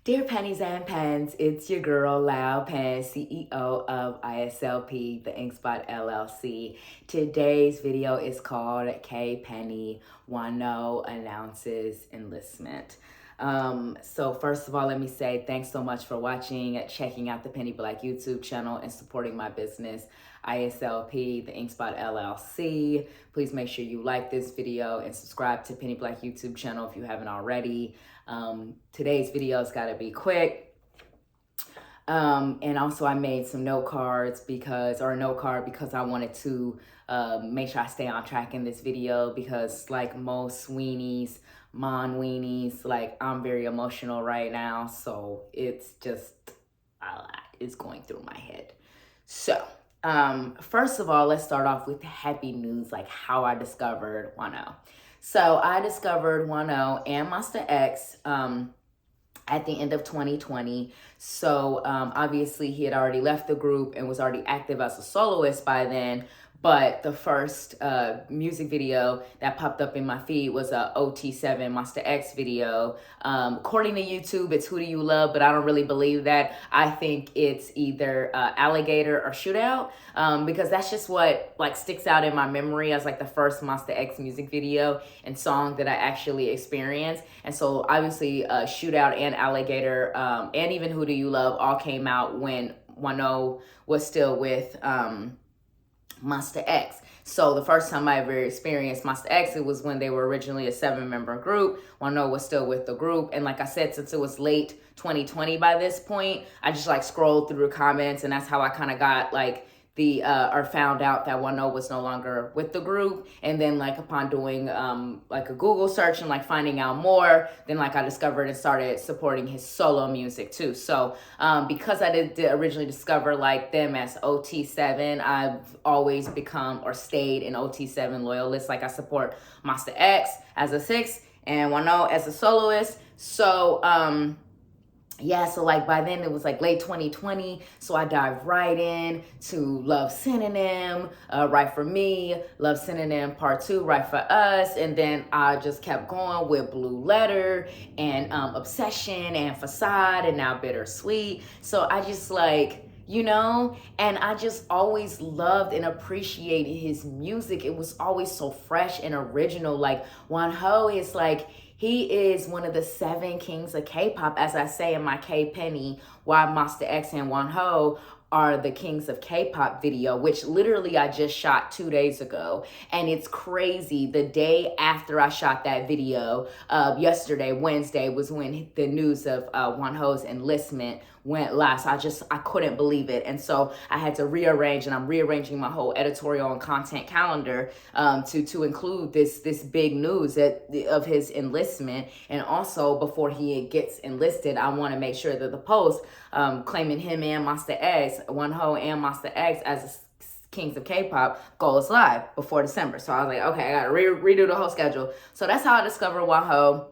Dear Pennies and Pens, it's your girl, Lau Pen, CEO of ISLP, the InkSpot LLC. Today's video is called K Penny Wonho Announces Enlistment. So first of all, let me say thanks so much for watching, checking out the Penny Black YouTube channel, and supporting my business, ISLP, the InkSpot LLC. Please make sure you like this video and subscribe to Penny Black YouTube channel if you haven't already. Today's video's got to be quick. And also I made some note cards because I wanted to make sure I stay on track in this video, because like most weenies, weenies, like I'm very emotional right now. So it's just a lot is going through my head. So first of all, let's start off with happy news, like how I discovered Wonho. So I discovered Wonho and Monsta X at the end of 2020. So obviously he had already left the group and was already active as a soloist by then. But the first music video that popped up in my feed was a OT7 Monsta X video. According to YouTube, it's Who Do You Love, but I don't really believe that. I think it's either Alligator or Shootout, because that's just what like sticks out in my memory as like the first Monsta X music video and song that I actually experienced. And so obviously Shootout and Alligator and even Who Do You Love all came out when Wonho was still with Monsta X. So the first time I ever experienced Monsta X, it was when they were originally a 7-member group. Wonho was still with the group. And like I said, since it was late 2020 by this point, I just like scrolled through the comments, and that's how I kind of got like the or found out that Wonho was no longer with the group. And then like upon doing like a Google search and like finding out more, then like I discovered and started supporting his solo music too. So because I did originally discover like them as OT7, I've always become or stayed an OT7 loyalist. Like I support Monsta X as a 6 and Wonho as a soloist. So yeah, so like by then it was like late 2020, so I dived right in to Love Synonym, Right For Me, Love Synonym Part 2, Right For Us, and then I just kept going with Blue Letter and Obsession and Facade and now Bittersweet. So I just like, you know, and I just always loved and appreciated his music. It was always so fresh and original. Like Wonho is like, he is one of the 7 kings of K-pop, as I say in my K-Penny, why Monsta X and Wonho are the kings of K-pop video, which literally I just shot 2 days ago. And it's crazy. The day after I shot that video, yesterday, Wednesday, was when the news of Wonho's enlistment went live. So I couldn't believe it. And so I had to rearrange, and I'm rearranging my whole editorial and content calendar to include this big news of his enlistment. And also before he gets enlisted, I want to make sure that the post claiming him and Monsta X, Wonho and Monsta X as kings of K-pop goes live before December. So I was like, okay, I gotta redo the whole schedule. So that's how I discovered Wonho.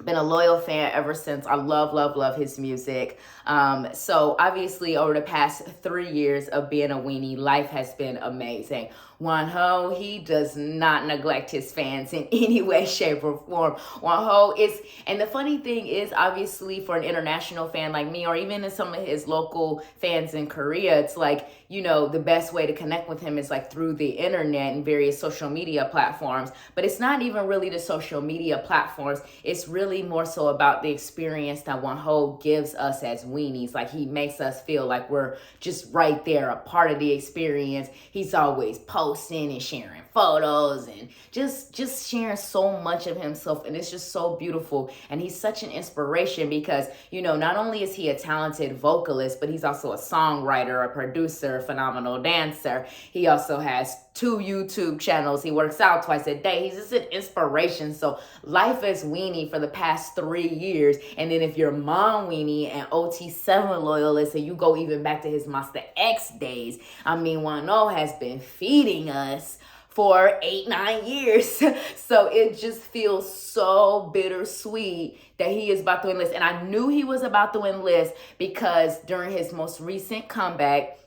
Been a loyal fan ever since. I love his music. So obviously over the past 3 years of being a weenie, life has been amazing. Wonho, he does not neglect his fans in any way, shape, or form. Wonho is, and the funny thing is, obviously for an international fan like me, or even in some of his local fans in Korea, it's like, you know, the best way to connect with him is like through the internet and various social media platforms. But it's not even really the social media platforms. It's really more so about the experience that Wonho gives us as weenies. Like he makes us feel like we're just right there, a part of the experience. He's always posting and sharing photos and just sharing so much of himself, and it's just so beautiful. And he's such an inspiration because, you know, not only is he a talented vocalist, but he's also a songwriter, a producer, a phenomenal dancer. He also has 2 YouTube channels. He works out twice a day. He's just an inspiration. So life as weenie for the past 3 years. And then if you're mom weenie and OT7 loyalist, and you go even back to his Monsta X days, I mean, Wonho has been feeding us for 8-9 years. So it just feels so bittersweet that he is about to enlist. And I knew he was about to enlist because during his most recent comeback,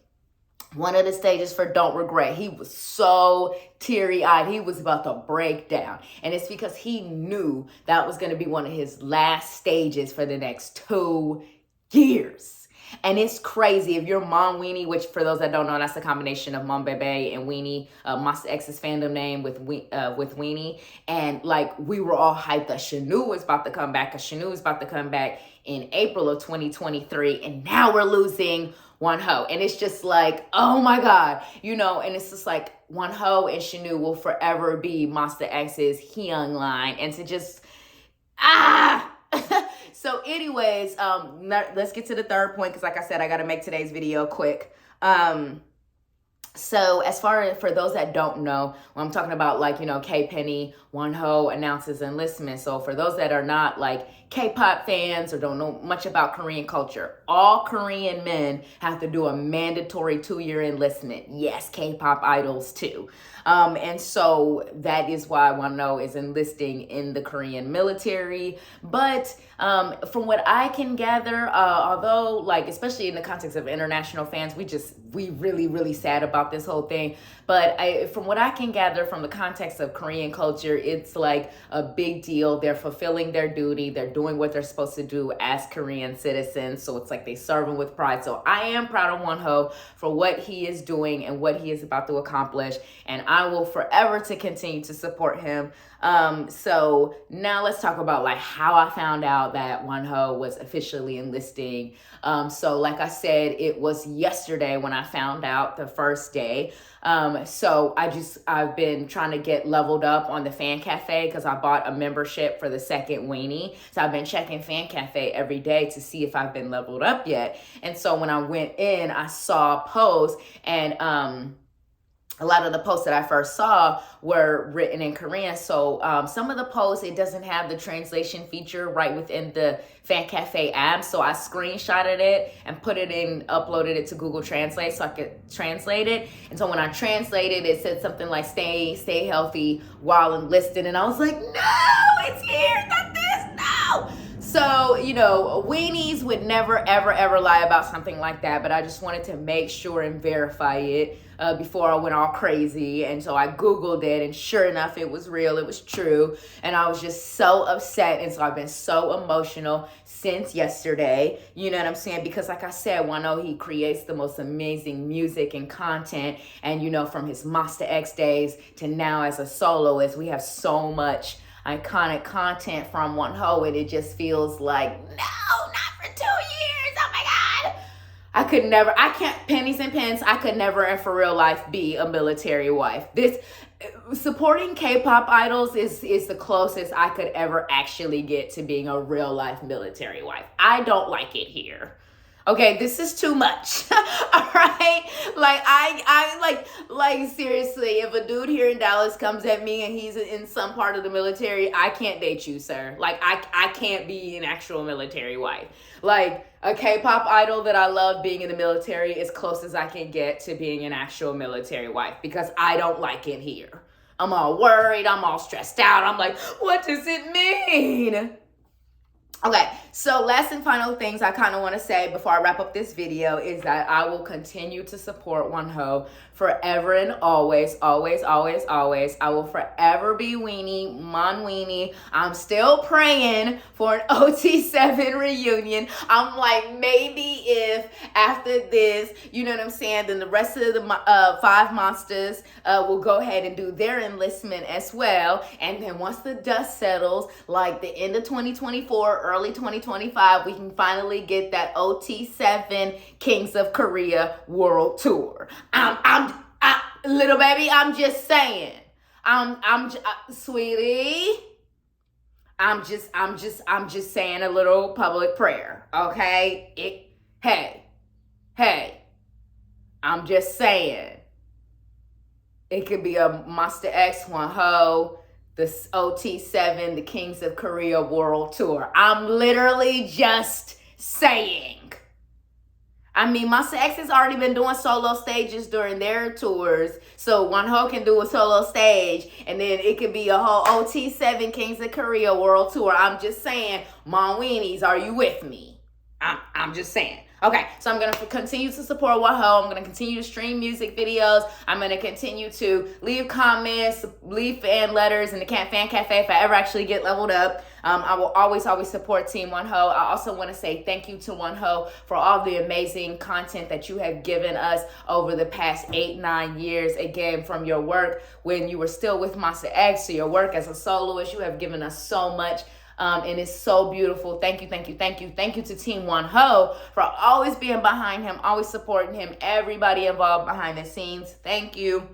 one of the stages for Don't Regret, he was so teary-eyed. He was about to break down. And it's because he knew that was going to be one of his last stages for the next 2 years. And it's crazy. If you're Mom Weenie, which for those that don't know, that's a combination of Mom Bebe and Weenie, Monsta X's fandom name with Weenie. And like, we were all hyped that Shanu was about to come back, because Shanu was about to come back in April of 2023. And now we're losing Wonho. And it's just like, oh my God, you know, and it's just like Wonho and Shanu will forever be Monsta X's Hyung line. And to just, So anyways, let's get to the third point, because like I said, I got to make today's video quick. So as far as for those that don't know, when I'm talking about, like, you know, K-Penny, Wonho Announces Enlistment. So for those that are not like K-pop fans or don't know much about Korean culture, all Korean men have to do a mandatory 2-year enlistment. Yes, K-pop idols too. And so that is why Wonho is enlisting in the Korean military. But from what I can gather, although, like, especially in the context of international fans, we really sad about this whole thing. But from what I can gather from the context of Korean culture, it's like a big deal. They're fulfilling their duty. They're doing what they're supposed to do as Korean citizens. So it's like they serve them with pride. So I am proud of Wonho for what he is doing and what he is about to accomplish. And I will forever to continue to support him. So now let's talk about like how I found out that Wonho was officially enlisting. So like I said, it was yesterday when I found out, the first day. So I've been trying to get leveled up on the Fan Cafe, because I bought a membership for the second weenie. So I've been checking Fan Cafe every day to see if I've been leveled up yet. And so when I went in, I saw a post, and a lot of the posts that I first saw were written in Korean. So some of the posts, it doesn't have the translation feature right within the Fan Cafe app. So I screenshotted it and put it in, uploaded it to Google Translate so I could translate it. And so when I translated, it said something like stay healthy while enlisted. And I was like, no, it's here, not this, no. So, you know, weenies would never, ever lie about something like that. But I just wanted to make sure and verify it before I went all crazy. And so I Googled it, and sure enough, it was real. It was true. And I was just so upset. And so I've been so emotional since yesterday. You know what I'm saying? Because like I said, Wonho, he creates the most amazing music and content. And, you know, from his Monsta X days to now as a soloist, we have so much iconic content from Wonho, and it just feels like, no, not for 2 years. Oh my God. I can't, Pennies and Pens, I could never and for real life be a military wife. Supporting K-pop idols is the closest I could ever actually get to being a real life military wife. I don't like it here. Okay, this is too much. All right? Like, I like seriously, if a dude here in Dallas comes at me and he's in some part of the military, I can't date you, sir. Like, I can't be an actual military wife. Like, a K-pop idol that I love being in the military is close as I can get to being an actual military wife, because I don't like it here. I'm all worried. I'm all stressed out. I'm like, what does it mean? Okay, so last and final things I kind of want to say before I wrap up this video is that I will continue to support Wonho forever and always, always, always, always. I will forever be Weenie, Mon Weenie. I'm still praying for an OT7 reunion. I'm like, maybe if after this, you know what I'm saying, then the rest of the 5 monsters will go ahead and do their enlistment as well. And then once the dust settles, like the end of 2024, early 2025, we can finally get that OT7 Kings of Korea World Tour. Little baby, I'm just saying. Sweetie, I'm just saying a little public prayer, okay? Hey, I'm just saying. It could be a Monsta X, Wonho, the OT7, the Kings of Korea World Tour. I'm literally just saying. I mean, Monsta X has already been doing solo stages during their tours, so Wonho can do a solo stage, and then it could be a whole OT7 Kings of Korea World Tour. I'm just saying, Mom Weenies, are you with me? I'm just saying. Okay, so I'm going to continue to support Wonho. I'm going to continue to stream music videos. I'm going to continue to leave comments, leave fan letters in the fan cafe if I ever actually get leveled up. I will always support Team Wonho. I also want to say thank you to Wonho for all the amazing content that you have given us over the past 8-9 years. Again, from your work when you were still with Monster X to your work as a soloist, you have given us so much. And it's so beautiful. Thank you to Team Wonho for always being behind him, always supporting him, everybody involved behind the scenes. Thank you.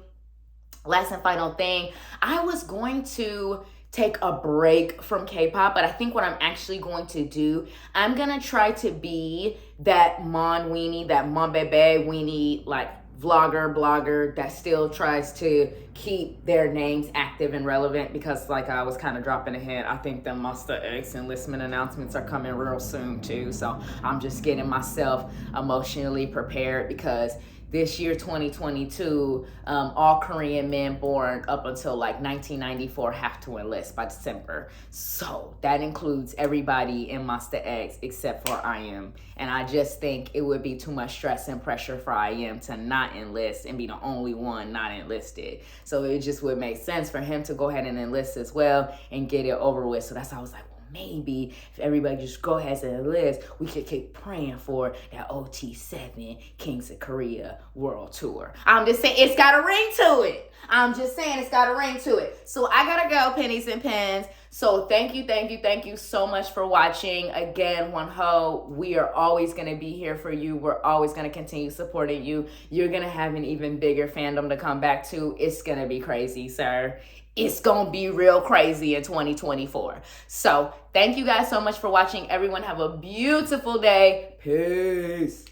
Last and final thing, I was going to take a break from K-pop, but I think what I'm actually going to do, I'm gonna try to be that Mon weenie, that Mon bebe weenie, like blogger that still tries to keep their names active and relevant, because like I was kind of dropping ahead, I think the Monster X enlistment announcements are coming real soon too, so I'm just getting myself emotionally prepared, because this year 2022, all Korean men born up until like 1994 have to enlist by December. So that includes everybody in Monster X except for IM. And I just think it would be too much stress and pressure for IM to not enlist and be the only one not enlisted. So it just would make sense for him to go ahead and enlist as well and get it over with. So that's how I was like, maybe if everybody just go ahead and enlist, we could keep praying for that OT7 Kings of Korea World Tour. I'm just saying, it's got a ring to it. I'm just saying, it's got a ring to it. So I gotta go, pennies and pens. So thank you so much for watching. Again, Wonho, we are always going to be here for you. We're always going to continue supporting you. You're going to have an even bigger fandom to come back to. It's going to be crazy, sir. It's going to be real crazy in 2024. So thank you guys so much for watching. Everyone have a beautiful day. Peace.